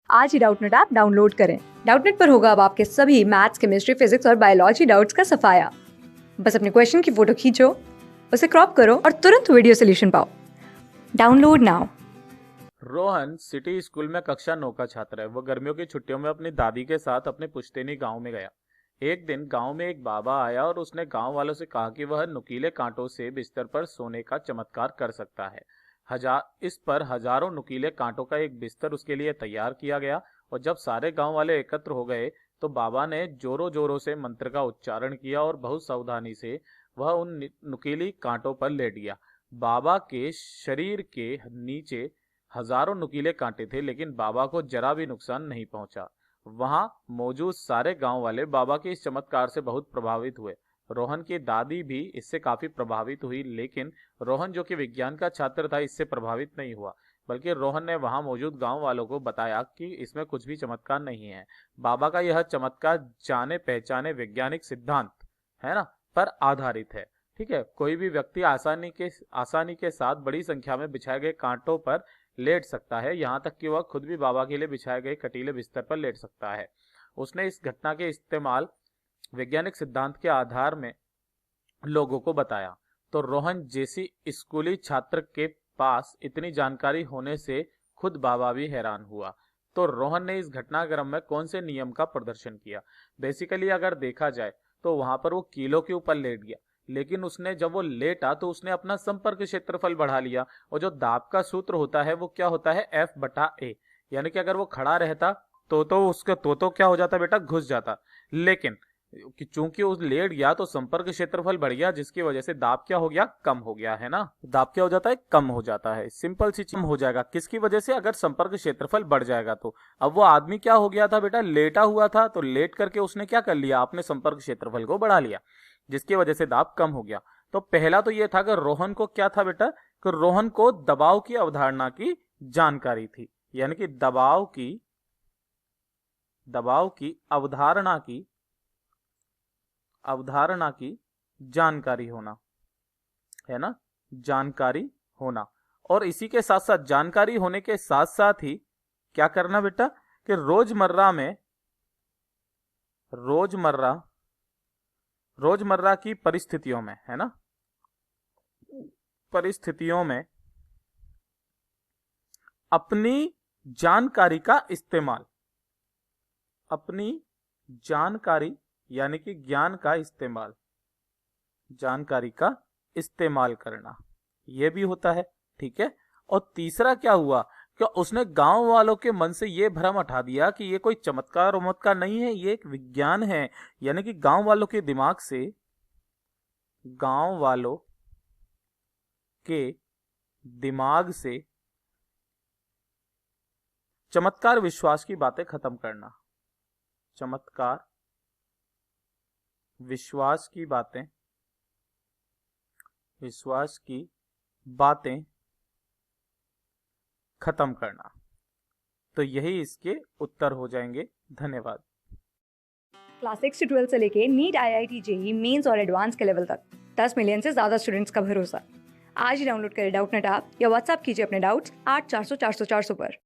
आज ही Doubtnut app download करें। Doubtnut पर होगा अब आपके सभी मैथ्स, केमिस्ट्री, फिजिक्स और बायोलॉजी डाउट्स का सफाया। बस अपने क्वेश्चन की फोटो खींचो, उसे क्रॉप करो और तुरंत वीडियो सोल्यूशन पाओ। Download now. Rohan city school में कक्षा 9 का छात्र है। वो गर्मियों की छुट्टियों में अपनी दादी के साथ अपने पुश्तैनी गांव में गया। एक दिन गांव में एक बाबा आया और उसने गांव वालों से कहा कि वह नुकीले कांटों से बिस्तर पर सोने का चमत्कार कर सकता है। इस पर हजारों नुकीले कांटों का एक बिस्तर उसके लिए तैयार किया गया और जब सारे गांव वाले एकत्र हो गए तो बाबा ने जोरों जोरों से मंत्र का उच्चारण किया और बहुत सावधानी से वह उन नुकीली कांटों पर लेट गया। बाबा के शरीर के नीचे हजारों नुकीले कांटे थे, लेकिन बाबा को जरा भी नुकसान नहीं पहुंचा। वहां मौजूद सारे गांव वाले बाबा के इस चमत्कार से बहुत प्रभावित हुए। रोहन की दादी भी इससे काफी प्रभावित हुई, लेकिन रोहन जो कि विज्ञान का छात्र था इससे प्रभावित नहीं हुआ, बल्कि रोहन ने वहां मौजूद गांव वालों को बताया कि इसमें कुछ भी चमत्कार नहीं है। बाबा का यह चमत्कार जाने पहचाने वैज्ञानिक सिद्धांत है ना पर आधारित है। ठीक है, कोई भी व्यक्ति आसानी के साथ बड़ी संख्या में बिछाए गए कांटों पर लेट सकता है, यहाँ तक कि वह खुद भी बाबा के लिए बिछाए गए कटीले बिस्तर पर लेट सकता है। उसने इस घटना के इस्तेमाल वैज्ञानिक सिद्धांत के आधार में लोगों को बताया। तो रोहन जैसी स्कूली छात्र के पास इतनी जानकारी होने से खुद बाबा भी हैरान हुआ। तो रोहन ने इस घटनाक्रम में कौन से नियम का प्रदर्शन किया? बेसिकली अगर देखा जाए तो वहां पर वो कीलों के ऊपर लेट गया, लेकिन उसने जब वो लेटा तो उसने अपना संपर्क क्षेत्रफल बढ़ा लिया। और जो दाब का सूत्र होता है वो क्या होता है? F/A। यानी कि अगर वो खड़ा रहता तो उसका तो क्या हो जाता बेटा? घुस जाता। लेकिन कि चूंकि उस लेट गया तो संपर्क क्षेत्रफल बढ़ गया, जिसकी वजह से दाब क्या हो गया? कम हो गया, है ना। दाब क्या हो जाता है? कम हो जाता है। सिंपल सी चीज हो जाएगा किसकी वजह से? अगर संपर्क क्षेत्रफल बढ़ जाएगा तो। अब वो आदमी क्या हो गया था बेटा? लेटा हुआ था, तो लेट करके उसने क्या कर लिया? आपने संपर्क क्षेत्रफल को बढ़ा लिया, जिसकी वजह से दाब कम हो गया। तो पहला तो ये था कि रोहन को क्या था बेटा? कि रोहन को दबाव की अवधारणा की जानकारी थी, यानी कि दबाव की अवधारणा की जानकारी होना, है ना, जानकारी होना। और इसी के साथ साथ जानकारी होने के साथ साथ ही क्या करना बेटा? कि रोजमर्रा की परिस्थितियों में, है ना, परिस्थितियों में अपनी जानकारी का इस्तेमाल, अपनी जानकारी यानी कि ज्ञान का इस्तेमाल, जानकारी का इस्तेमाल करना, यह भी होता है। ठीक है। और तीसरा क्या हुआ कि उसने गांव वालों के मन से यह भ्रम हटा दिया कि यह कोई चमत्कार उमत्कार नहीं है, यह एक विज्ञान है। यानी कि गांव वालों के दिमाग से चमत्कार विश्वास की बातें खत्म करना, चमत्कार विश्वास की बातें खत्म करना। तो यही इसके उत्तर हो जाएंगे। धन्यवाद। क्लास 6 से 12 से लेके नीट, IIT, JEE मेंस और एडवांस के लेवल तक 10 मिलियन से ज्यादा स्टूडेंट्स का भरोसा। आज ही डाउनलोड करें डाउटनेट ऐप या व्हाट्सएप कीजिए अपने डाउट्स 8400 400 400 पर।